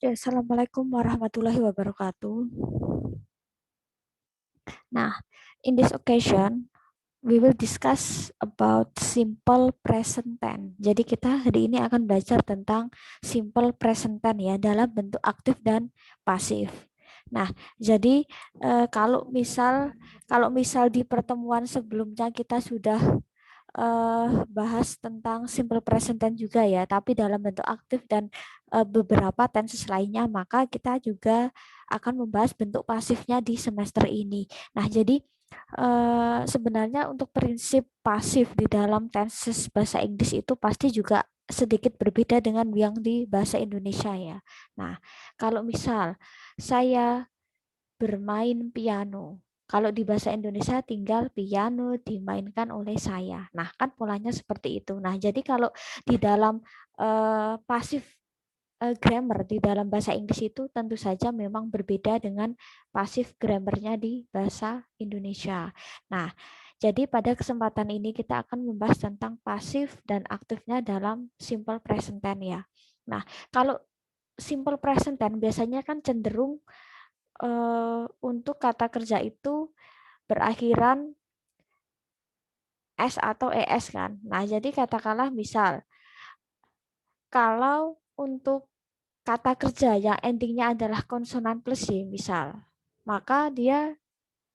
Ya, Assalamualaikum warahmatullahi wabarakatuh. Nah, in this occasion, we will discuss about simple present tense. Jadi kita hari ini akan belajar tentang simple present tense ya dalam bentuk aktif dan pasif. Nah, jadi kalau misal di pertemuan sebelumnya kita sudah bahas tentang simple present tense juga ya, tapi dalam bentuk aktif dan beberapa tenses lainnya, maka kita juga akan membahas bentuk pasifnya di semester ini. Nah, jadi sebenarnya untuk prinsip pasif di dalam tenses bahasa Inggris itu pasti juga sedikit berbeda dengan yang di bahasa Indonesia ya. Nah, kalau misal saya bermain piano. Kalau di bahasa Indonesia tinggal piano dimainkan oleh saya. Nah, kan polanya seperti itu. Nah, jadi kalau di dalam pasif grammar di dalam bahasa Inggris itu tentu saja memang berbeda dengan pasif grammarnya di bahasa Indonesia. Nah, jadi pada kesempatan ini kita akan membahas tentang pasif dan aktifnya dalam simple present tense ya. Nah, kalau simple present tense biasanya kan cenderung untuk kata kerja itu berakhiran S atau ES kan. Nah, jadi katakanlah misal, kalau untuk kata kerja yang endingnya adalah konsonan plus Y misal, maka dia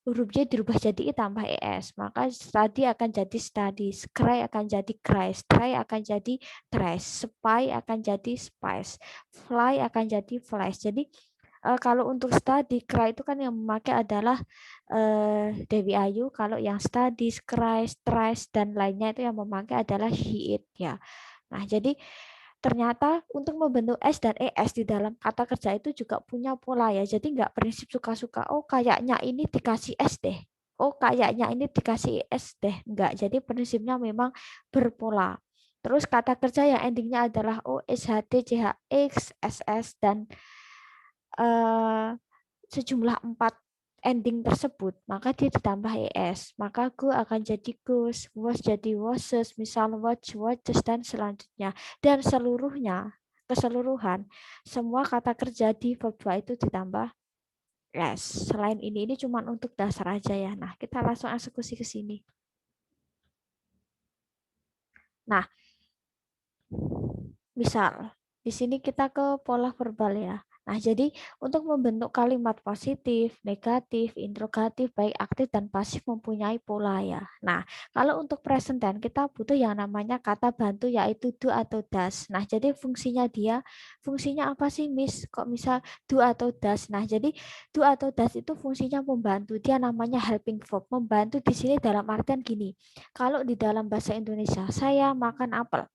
huruf J dirubah jadi I tambah ES. Maka study akan jadi studies, cry akan jadi cries, try akan jadi tries, spy akan jadi spies, fly akan jadi flies. Jadi kalau untuk study, cry itu kan yang memakai adalah Dewi Ayu. Kalau yang studies, cries, tries, dan lainnya itu yang memakai adalah he, it ya. Nah, jadi ternyata untuk membentuk S dan ES di dalam kata kerja itu juga punya pola ya. Jadi nggak prinsip suka-suka, oh kayaknya ini dikasih S deh. Oh kayaknya ini dikasih S deh. Enggak, jadi prinsipnya memang berpola. Terus kata kerja yang endingnya adalah O, SHD, CHX, SS, dan sejumlah 4 ending tersebut, maka dia ditambah ES. Maka go akan jadi goes, was jadi washes, misal watch, watches, dan selanjutnya. Dan keseluruhan, semua kata kerja di verb 2 itu ditambah S. Selain ini cuma untuk dasar aja ya. Nah, kita langsung eksekusi ke sini. Nah, misal, di sini kita ke pola verbal ya. Nah, jadi untuk membentuk kalimat positif, negatif, interrogatif, baik aktif dan pasif mempunyai pola ya. Nah, kalau untuk present tense kita butuh yang namanya kata bantu yaitu do atau does. Nah, jadi fungsinya apa sih, Miss? Kok misal do atau does? Nah, jadi do atau does itu fungsinya membantu. Dia namanya helping verb. Membantu di sini dalam artian gini. Kalau di dalam bahasa Indonesia, saya makan apel,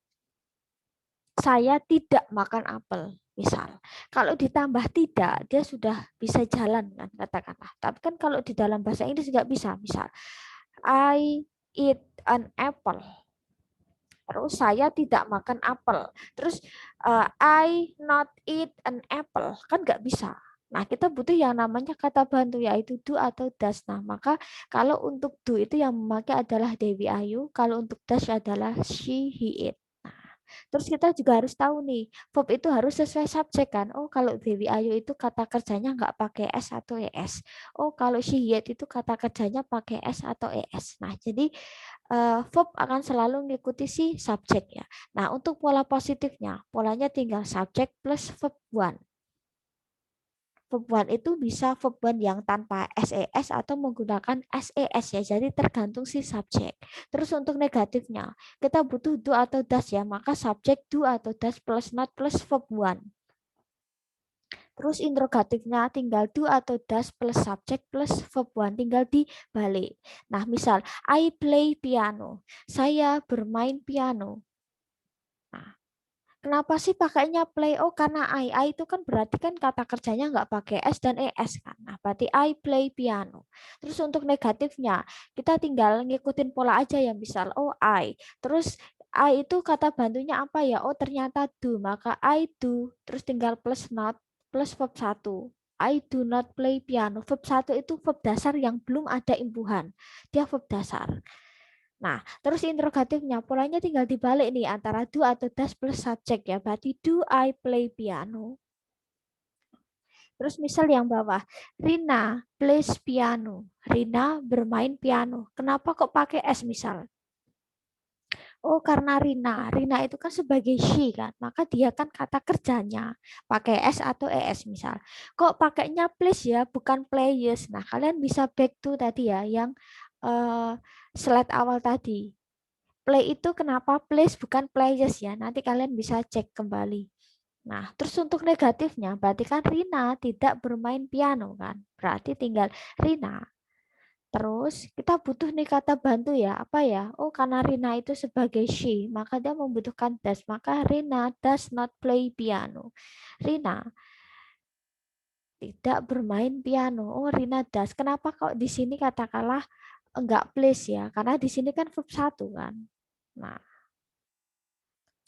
saya tidak makan apel, misal. Kalau ditambah tidak, dia sudah bisa jalan kan, katakanlah. Tapi kan kalau di dalam bahasa Inggris nggak bisa, misal. I eat an apple. Terus saya tidak makan apel. Terus I not eat an apple. Kan nggak bisa. Nah, kita butuh yang namanya kata bantu yaitu do atau does. Nah, maka kalau untuk do itu yang memakai adalah Dewi Ayu, kalau untuk does adalah she, he, it. Terus kita juga harus tahu nih, verb itu harus sesuai subjek kan. Oh, kalau Dewi Ayu itu kata kerjanya nggak pakai S atau ES. Oh, kalau Syihiyat itu kata kerjanya pakai S atau ES. Nah, jadi verb akan selalu mengikuti si subjek ya. Nah, untuk pola positifnya, polanya tinggal subjek plus verb one. Verb one itu bisa verb one yang tanpa SES atau menggunakan SES ya. Jadi tergantung si subjek. Terus untuk negatifnya, kita butuh do atau does ya. Maka subjek do atau does plus not plus verb one. Terus interrogatifnya tinggal do atau does plus subjek plus verb one. Tinggal dibalik. Nah, misal I play piano. Saya bermain piano. Nah, kenapa sih pakainya play? Oh, karena I itu kan berarti kan kata kerjanya nggak pakai S dan ES kan. Nah, berarti I play piano. Terus untuk negatifnya, kita tinggal ngikutin pola aja yang misal, oh I. Terus I itu kata bantunya apa ya? Oh, ternyata do. Maka I do. Terus tinggal plus not plus verb satu. I do not play piano. Verb satu itu verb dasar yang belum ada imbuhan. Dia verb dasar. Nah, terus interrogatifnya polanya tinggal dibalik nih antara do atau does plus subjek ya. Berarti do I play piano? Terus misal yang bawah, Rina plays piano. Rina bermain piano. Kenapa kok pakai S misal? Oh, karena Rina. Rina itu kan sebagai she kan. Maka dia kan kata kerjanya pakai S atau ES misal. Kok pakainya plays ya, bukan players. Nah, kalian bisa back to tadi ya yang eh, slide awal tadi. Play itu kenapa plays bukan players ya. Nanti kalian bisa cek kembali. Nah, terus untuk negatifnya, berarti kan Rina tidak bermain piano kan. Berarti tinggal Rina. Terus kita butuh nih kata bantu ya. Apa ya? Oh, karena Rina itu sebagai she, maka dia membutuhkan does. Maka Rina does not play piano. Rina tidak bermain piano. Oh, Rina does. Kenapa kok di sini katakanlah enggak plays ya? Karena di sini kan verb satu kan. Nah,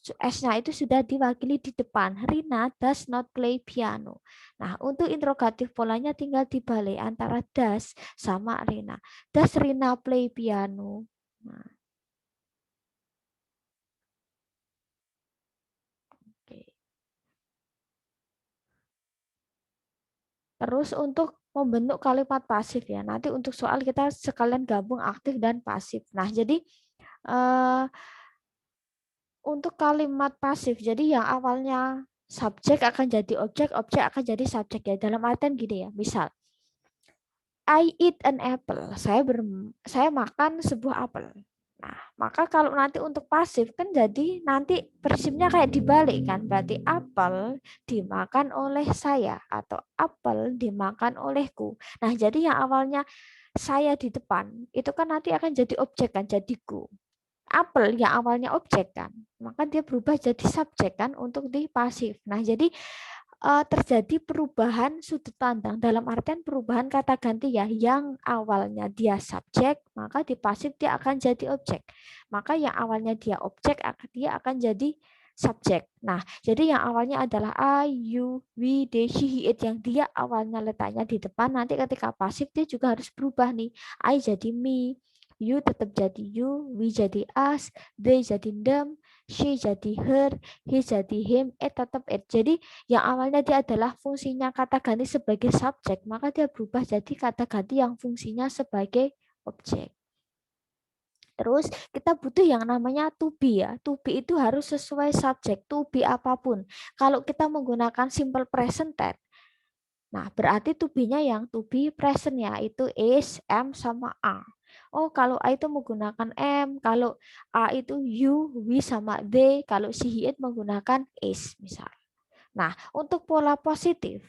S-nya itu sudah diwakili di depan. Rina does not play piano. Nah, untuk interrogatif polanya tinggal dibalik antara does sama Rina. Does Rina play piano? Nah, oke. Terus untuk membentuk kalimat pasif ya. Nanti untuk soal kita sekalian gabung aktif dan pasif. Nah, jadi eh, untuk kalimat pasif, jadi yang awalnya subjek akan jadi objek, objek akan jadi subjek ya. Dalam artian gini ya. Misal, I eat an apple. Saya makan sebuah apel. Nah, maka kalau nanti untuk pasif kan jadi nanti prinsipnya kayak dibalik kan. Berarti apel dimakan oleh saya atau apel dimakan olehku. Nah, jadi yang awalnya saya di depan itu kan nanti akan jadi objek kan, jadi ku. Apel yang awalnya objek kan, maka dia berubah jadi subjek kan untuk di pasif. Nah, jadi terjadi perubahan sudut pandang dalam artian perubahan kata ganti ya yang awalnya dia subjek maka di pasif dia akan jadi objek maka yang awalnya dia objek dia akan jadi subjek. Nah, jadi yang awalnya adalah I, you, we, they, she, he, it yang dia awalnya letaknya di depan nanti ketika pasif dia juga harus berubah nih. I jadi me, you tetap jadi you, we jadi us, they jadi them, she jadi her, he jadi him, it tetap it. Jadi yang awalnya dia adalah fungsinya kata ganti sebagai subjek, maka dia berubah jadi kata ganti yang fungsinya sebagai objek. Terus kita butuh yang namanya to be ya. To be itu harus sesuai subjek, to be apapun. Kalau kita menggunakan simple present tense, nah berarti to be-nya yang to be present ya, itu is, am, sama are. Oh, kalau A itu menggunakan am, kalau A itu you, we, sama they, kalau si he, it menggunakan is, misal. Nah, untuk pola positif,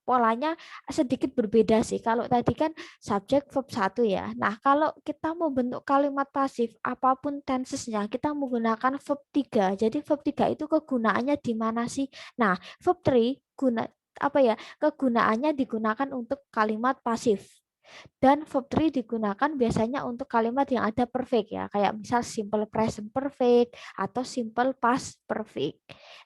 polanya sedikit berbeda sih. Kalau tadi kan subjek verb satu ya. Nah, kalau kita mau bentuk kalimat pasif, apapun tensesnya, kita menggunakan verb 3. Jadi verb 3 itu kegunaannya di mana sih? Nah, verb 3 guna apa ya? Kegunaannya digunakan untuk kalimat pasif. Dan verb 3 digunakan biasanya untuk kalimat yang ada perfect ya, kayak misal simple present perfect atau simple past perfect.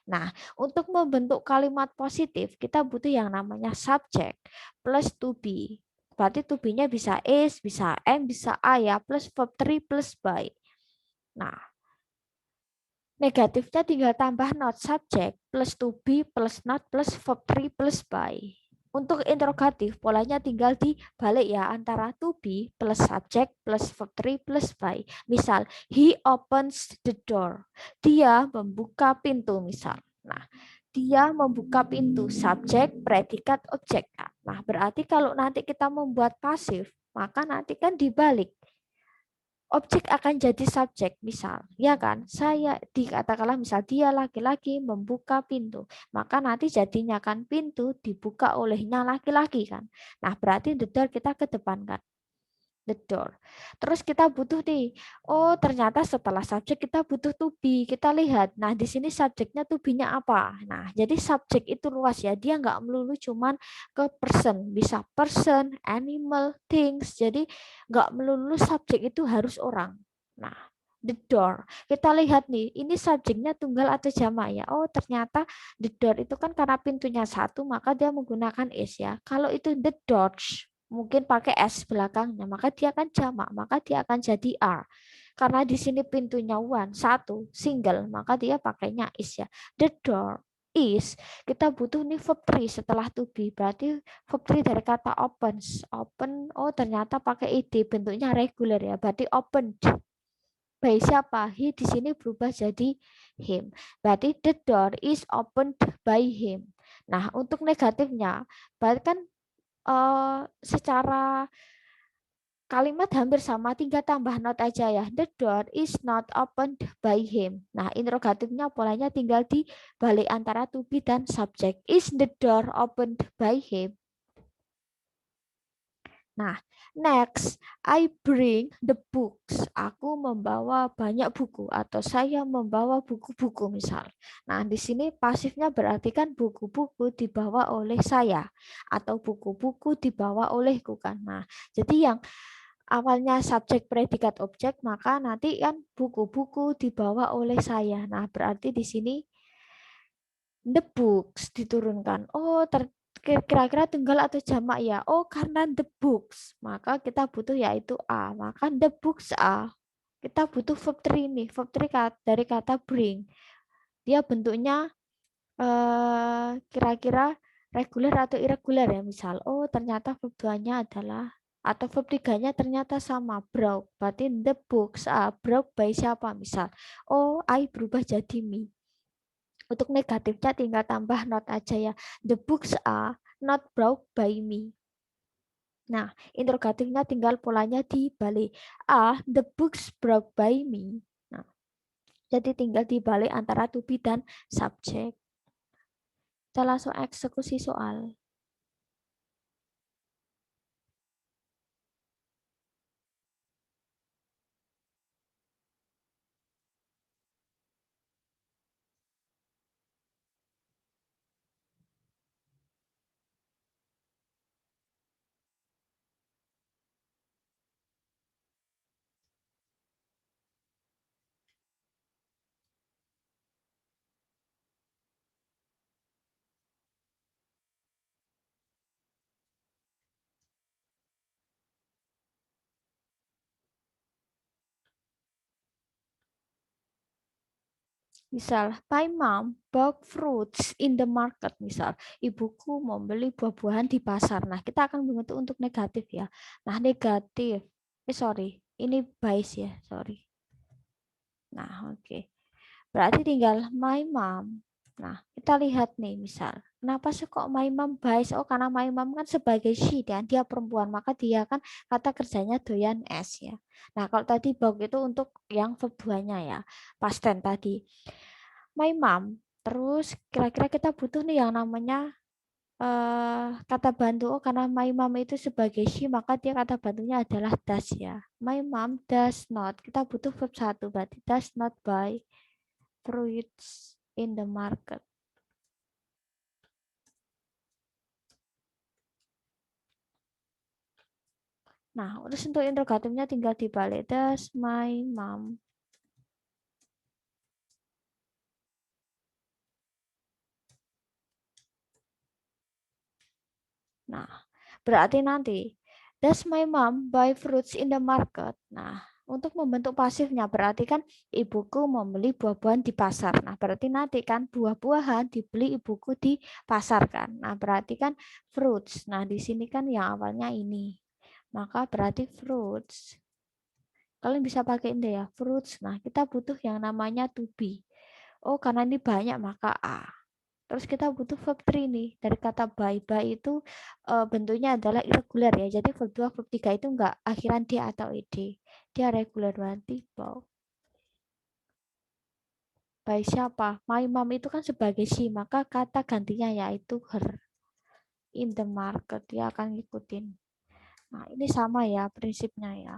Nah, untuk membentuk kalimat positif, kita butuh yang namanya subject plus to be. Berarti to be-nya bisa is, bisa am, bisa are ya, plus verb 3 plus by. Nah, negatifnya tinggal tambah not subject plus to be plus not plus verb 3 plus by. Untuk interrogatif, polanya tinggal dibalik ya antara to be plus subject plus verb 3 plus by. Misal, he opens the door. Dia membuka pintu misal. Nah, dia membuka pintu, subjek, predikat, objek. Nah, berarti kalau nanti kita membuat pasif, maka nanti kan dibalik objek akan jadi subjek misal ya kan saya dikatakanlah misal dia laki-laki membuka pintu maka nanti jadinya kan pintu dibuka olehnya laki-laki kan. Nah berarti the door kita kedepankan the door. Terus kita butuh nih, oh ternyata setelah subjek kita butuh to be. Kita lihat, nah di sini subjeknya to be-nya apa? Nah jadi subjek itu luas ya, dia nggak melulu cuman ke person, bisa person, animal, things. Jadi nggak melulu subjek itu harus orang. Nah the door. Kita lihat nih, ini subjeknya tunggal atau jamak ya. Oh ternyata the door itu kan karena pintunya satu, maka dia menggunakan is ya. Kalau itu the doors, mungkin pakai S belakangnya, maka dia akan jamak, maka dia akan jadi R. Karena di sini pintunya one, satu, single, maka dia pakainya is ya. The door. is, kita butuh nih verb 3 setelah to be. Berarti verb 3 dari kata opens. Open, oh ternyata pakai id, bentuknya reguler ya. Berarti opened. By siapa? He di sini berubah jadi him. Berarti the door is opened by him. Nah, untuk negatifnya, berarti kan secara kalimat hampir sama, tinggal tambah not aja ya. The door is not opened by him. Nah, interrogatifnya polanya tinggal dibalik antara to be dan subject. Is the door opened by him? Nah, next, I bring the books. Aku membawa banyak buku atau saya membawa buku-buku misal. Nah, di sini pasifnya berarti kan buku-buku dibawa oleh saya atau buku-buku dibawa olehku kan. Nah, jadi yang awalnya subjek predikat objek maka nanti kan buku-buku dibawa oleh saya. Nah, berarti di sini the books diturunkan. Oh, kira-kira tunggal atau jamak ya? Oh, karena the books, maka kita butuh yaitu a. Maka the books a. Kita butuh verb 3 nih. Verb 3 dari kata bring. Dia bentuknya kira-kira reguler atau irregular ya. Misal, oh ternyata verb 2-nya adalah atau verb 3-nya ternyata sama, brought. Berarti the books a brought by siapa misal. Oh, I berubah jadi me. Untuk negatifnya tinggal tambah not aja ya. The books are not brought by me. Nah, interrogatifnya tinggal polanya dibalik. The books brought by me. Nah, jadi tinggal dibalik antara to be dan subject. Kita langsung eksekusi soal. Misal, my mom bought fruits in the market. Misal, ibuku membeli buah-buahan di pasar. Nah, kita akan membentuk untuk negatif ya. Nah, negatif. Sorry. Ini bias ya. Sorry. Nah, oke. Berarti tinggal my mom. Nah, kita lihat nih misal. Kenapa sih kok my mom bias? Oh, karena my mom kan sebagai she dan dia perempuan. Maka dia kan kata kerjanya doyan es ya. Nah, kalau tadi bought itu untuk yang verb 2-nya ya. Past tense tadi. My mom. Terus kira-kira kita butuh nih yang namanya kata bantu. Oh, karena my mom itu sebagai she, maka dia kata bantunya adalah does ya. My mom does not. Kita butuh verb 1 berarti does not buy fruits in the market. Nah, terus untuk interrogatifnya tinggal dibalik. Does my mom. Nah, berarti nanti does my mom buy fruits in the market? Nah, untuk membentuk pasifnya berarti kan ibuku membeli buah-buahan di pasar. Nah, berarti nanti kan buah-buahan dibeli ibuku di pasar kan. Nah, berarti kan fruits. Nah, di sini kan yang awalnya ini. Maka berarti fruits. Kalian bisa pakai ini ya, fruits. Nah, kita butuh yang namanya to be. Oh, karena ini banyak maka a. Terus kita butuh verb 3 nih. Dari kata by. By itu bentuknya adalah irregular ya. Jadi verb 2, verb 3 itu enggak akhiran D atau ed. Dia regular berarti by. By siapa? My mom itu kan sebagai she. Maka kata gantinya yaitu her. In the market. Dia akan ngikutin. Nah, ini sama ya prinsipnya ya.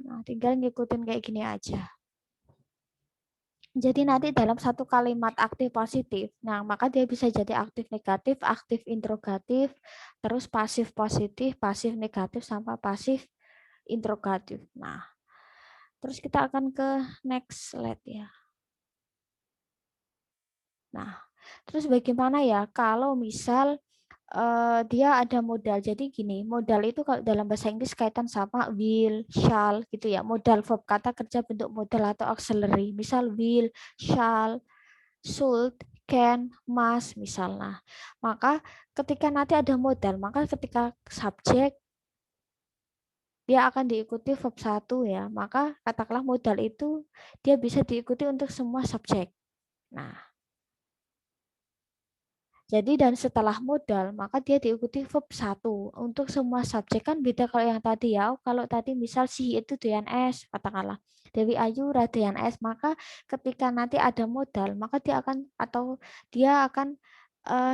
Nah, tinggal ngikutin kayak gini aja. Jadi nanti dalam satu kalimat aktif positif, nah maka dia bisa jadi aktif negatif, aktif interrogatif, terus pasif positif, pasif negatif, sampai pasif interrogatif. Nah, terus kita akan ke next slide ya. Nah, terus bagaimana ya kalau misal dia ada modal. Jadi gini, modal itu kalau dalam bahasa Inggris kaitan sama will, shall gitu ya. Modal verb kata kerja bentuk modal atau auxiliary. Misal will, shall, should, can, must misalnya. Maka ketika nanti ada modal, maka ketika subjek dia akan diikuti verb satu ya. Maka katakanlah modal itu dia bisa diikuti untuk semua subjek. Nah, jadi dan setelah modal, maka dia diikuti verb satu. Untuk semua subjek kan beda kalau yang tadi ya. Kalau tadi misal si itu doyan es, katakanlah. Dewi Ayu radoyan es, maka ketika nanti ada modal, maka dia akan atau dia akan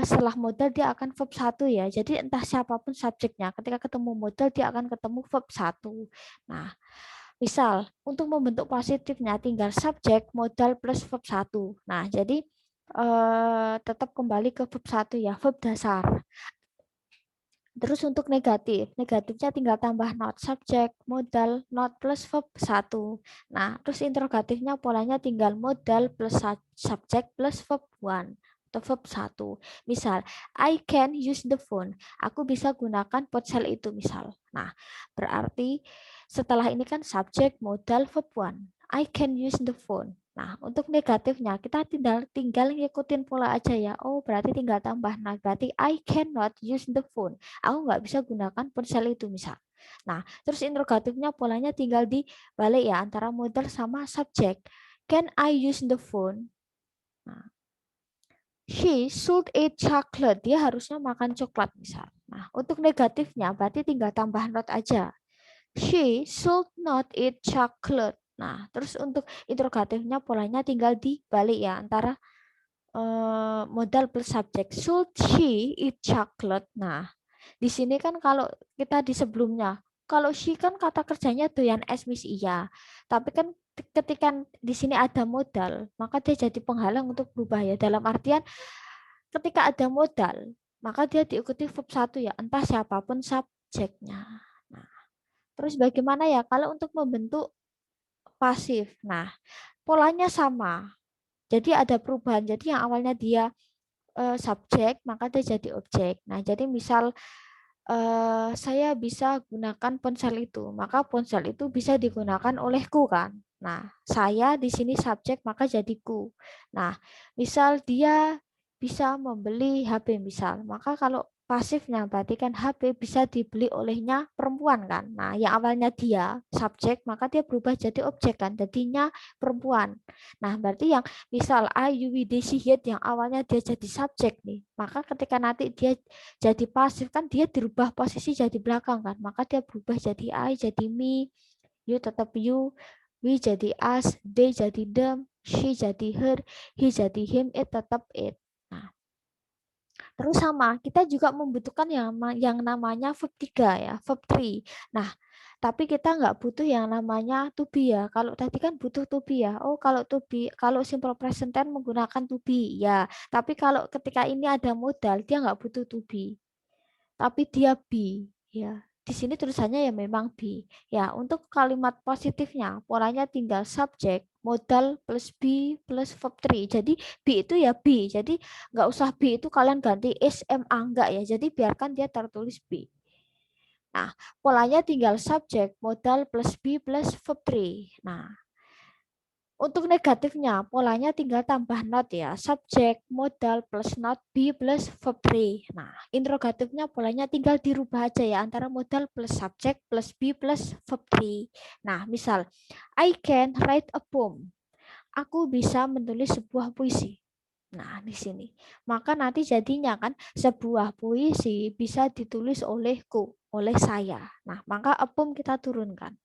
setelah modal dia akan verb satu ya. Jadi entah siapapun subjeknya, ketika ketemu modal dia akan ketemu verb satu. Nah, misal untuk membentuk positifnya tinggal subjek modal plus verb satu. Nah, jadi tetap kembali ke verb satu ya, verb dasar. Terus untuk negatifnya tinggal tambah not subject, modal, not plus verb satu. Nah, terus interrogatifnya polanya tinggal modal plus subject plus verb one atau verb satu. Misal, I can use the phone. Aku bisa gunakan ponsel itu misal. Nah, berarti setelah ini kan subject, modal, verb one. I can use the phone. Nah, untuk negatifnya kita tinggal ngikutin pola aja ya. Oh, berarti tinggal tambah not. Berarti I cannot use the phone. Aku nggak bisa gunakan ponsel itu misal. Nah, terus interrogatifnya polanya tinggal dibalik ya antara modal sama subjek. Can I use the phone? Nah, she should eat chocolate. Dia harusnya makan coklat misal. Nah, untuk negatifnya berarti tinggal tambah not aja. She should not eat chocolate. Nah, terus untuk interrogatifnya polanya tinggal dibalik ya antara modal plus subjek. Should she eat chocolate? Nah, di sini kan kalau kita di sebelumnya, kalau she kan kata kerjanya doyan es mis iya. Tapi kan ketika di sini ada modal, maka dia jadi penghalang untuk berubah ya. Dalam artian ketika ada modal, maka dia diikuti verb satu ya, entah siapapun subjeknya. Nah, terus bagaimana ya kalau untuk membentuk pasif? Nah, polanya sama. Jadi ada perubahan. Jadi yang awalnya dia subjek, maka dia jadi objek. Nah, jadi misal saya bisa gunakan ponsel itu, maka ponsel itu bisa digunakan olehku kan. Nah, saya di sini subjek maka jadi ku. Nah, misal dia bisa membeli HP misal, maka kalau pasifnya berarti kan HP bisa dibeli olehnya perempuan kan. Nah, yang awalnya dia subjek maka dia berubah jadi objek kan, jadinya perempuan. Nah, berarti yang misal Ayu Widishi yang awalnya dia jadi subjek nih, maka ketika nanti dia jadi pasif kan dia dirubah posisi jadi belakang kan, maka dia berubah jadi I jadi me, you tetap you, we jadi us, they jadi them, she jadi her, he jadi him, it tetap it. Nah, terus sama kita juga membutuhkan yang namanya verb 3 ya, verb 3. Nah, tapi kita nggak butuh yang namanya to be ya. Kalau tadi kan butuh to be ya. Oh, kalau to be, kalau simple present tense menggunakan to be ya. Tapi kalau ketika ini ada modal, dia nggak butuh to be, tapi dia be ya. Di sini tulisannya ya memang be. Ya, untuk kalimat positifnya polanya tinggal subjek, modal plus be plus verb 3. Jadi be itu ya be. Jadi nggak usah be itu kalian ganti is ma enggak ya. Jadi biarkan dia tertulis be. Nah, polanya tinggal subjek, modal plus be plus verb 3. Nah, untuk negatifnya, polanya tinggal tambah not ya. Subjek, modal, plus not, be plus verb 3. Nah, interrogatifnya polanya tinggal dirubah aja ya. Antara modal plus subjek plus be plus verb 3. Nah, misal, I can write a poem. Aku bisa menulis sebuah puisi. Nah, di sini. Maka nanti jadinya kan sebuah puisi bisa ditulis olehku, oleh saya. Nah, maka a poem kita turunkan.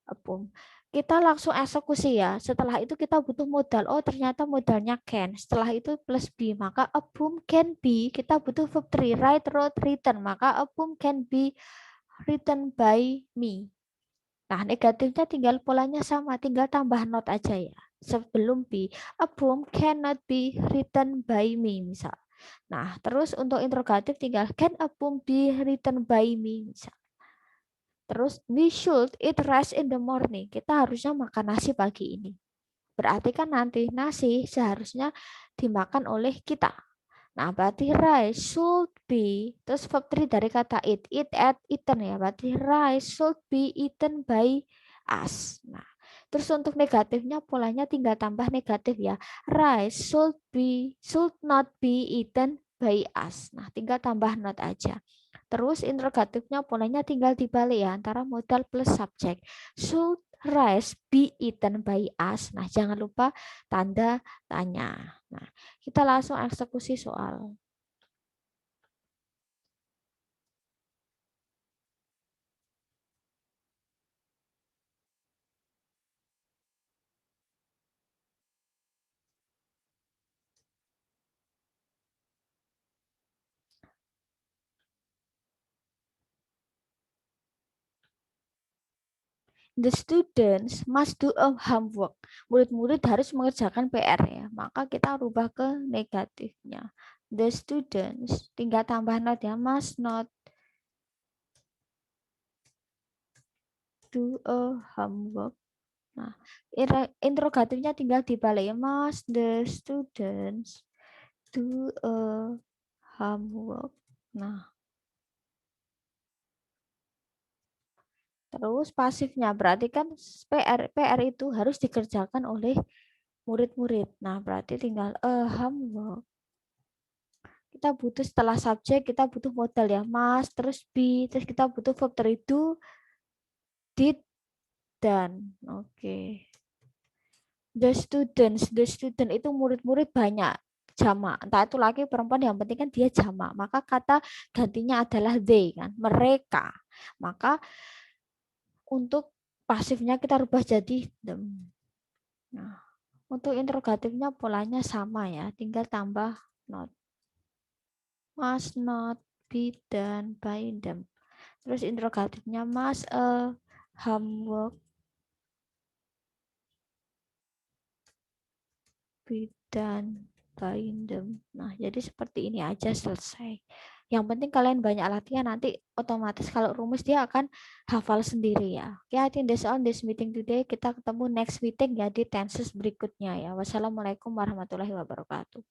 Apung. Kita langsung eksekusi ya. Setelah itu kita butuh modal. Oh, ternyata modalnya can. Setelah itu plus be. Maka a poem can be. Kita butuh verb 3. Write, wrote, written. Maka a poem can be written by me. Nah, negatifnya tinggal polanya sama. Tinggal tambah not aja ya. Sebelum be. A poem cannot be written by me. Misal. Nah, terus untuk interrogatif tinggal can a poem be written by me. Misal. Terus we should eat rice in the morning. Kita harusnya makan nasi pagi ini. Berarti kan nanti nasi seharusnya dimakan oleh kita. Nah, berarti rice should be, terus verb 3 dari kata eat at, eaten ya. Berarti rice should be eaten by us. Nah, terus untuk negatifnya polanya tinggal tambah negatif ya. Rice should not be eaten by us. Nah, tinggal tambah not aja. Terus interrogatifnya polanya tinggal dibalik ya antara modal plus subjek. Should rice be eaten by us? Nah, jangan lupa tanda tanya. Nah, kita langsung eksekusi soal. The students must do a homework. Murid-murid harus mengerjakan PR ya. Maka kita rubah ke negatifnya. The students, tinggal tambah not ya, must not do a homework. Nah, interrogatifnya tinggal dibalik ya. Must the students do a homework. Nah, terus pasifnya berarti kan PR itu harus dikerjakan oleh murid-murid. Nah, berarti tinggal a homework. Kita butuh setelah subjek, kita butuh modal ya. Must, terus be, terus kita butuh verb to, did, dan. Oke. The student itu murid-murid banyak. Jamak. Entah itu laki perempuan, yang penting kan dia jamak. Maka kata gantinya adalah they kan. Mereka. Maka untuk pasifnya kita rubah jadi them. Nah, untuk interrogatifnya polanya sama ya. Tinggal tambah not. Must not be done by them. Terus interrogatifnya must a homework be done by them. Nah, jadi seperti ini aja selesai. Yang penting kalian banyak latihan, nanti otomatis kalau rumus dia akan hafal sendiri ya. Oke, I think that's all this meeting today. Kita ketemu next meeting ya di tenses berikutnya ya. Wassalamualaikum warahmatullahi wabarakatuh.